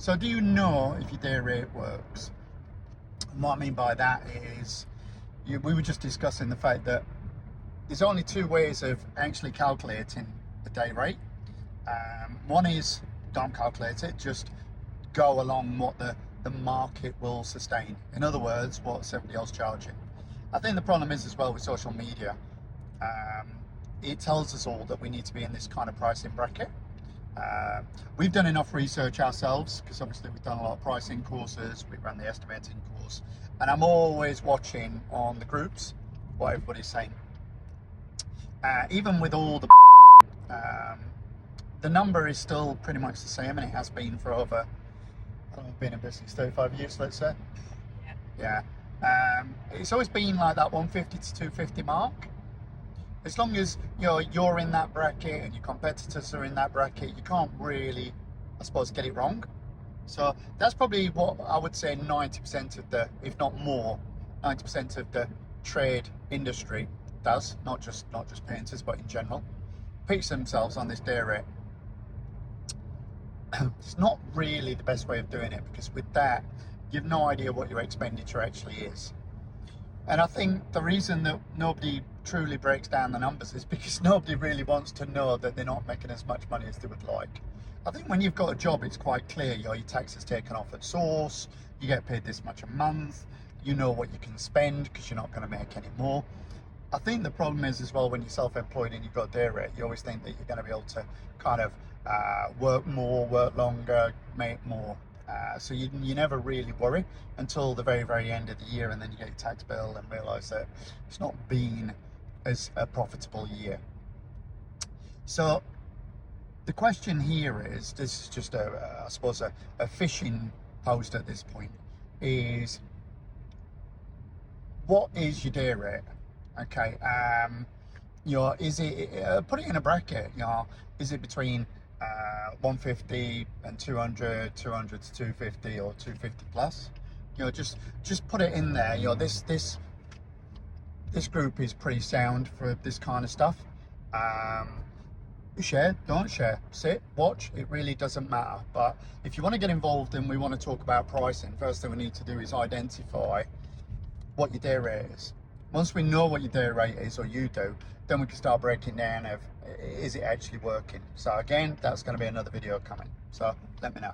So do you know if your day rate works? And what I mean by that is, we were just discussing the fact that there's only two ways of actually calculating the day rate. One is don't calculate it, just go along what the market will sustain. In other words, what's everybody else charging. I think the problem is as well with social media, it tells us all that we need to be in this kind of pricing bracket. We've done enough research ourselves, because obviously we've done a lot of pricing courses, we ran the estimating course, and I'm always watching on the groups what everybody's saying. Even with all the number is still pretty much the same, and it has been for over, I've been in business 35 years, let's say. Yeah. It's always been like that 150 to 250 mark. As long as you're in that bracket and your competitors are in that bracket, you can't really, I suppose, get it wrong. So that's probably what I would say 90% of the, if not more, 90% of the trade industry does, not just painters, but in general, pitch themselves on this day rate. It's not really the best way of doing it, because with that, you've no idea what your expenditure actually is. And I think the reason that nobody truly breaks down the numbers is because nobody really wants to know that they're not making as much money as they would like. I think when you've got a job, it's quite clear, your tax is taken off at source, you get paid this much a month, you know what you can spend because you're not going to make any more. I think the problem is as well, when you're self-employed and you've got a day rate, you always think that you're going to be able to kind of work more, work longer, make more. So you never really worry until the very, very end of the year, and then you get your tax bill and realise that it's not been as a profitable year. So the question here is, this is just I suppose a fishing post at this point, is what is your day rate? Okay, is it, put it in a bracket, is it between 150 and 200, 200 to 250, or 250 plus? Just put it in there. This group is pretty sound for this kind of stuff. Share, don't share, sit, watch, it really doesn't matter. But if you want to get involved and we want to talk about pricing, first thing we need to do is identify what your day rate is. Once we know what your day rate is, or you do, then we can start breaking down of, is it actually working? So again, that's going to be another video coming, so let me know.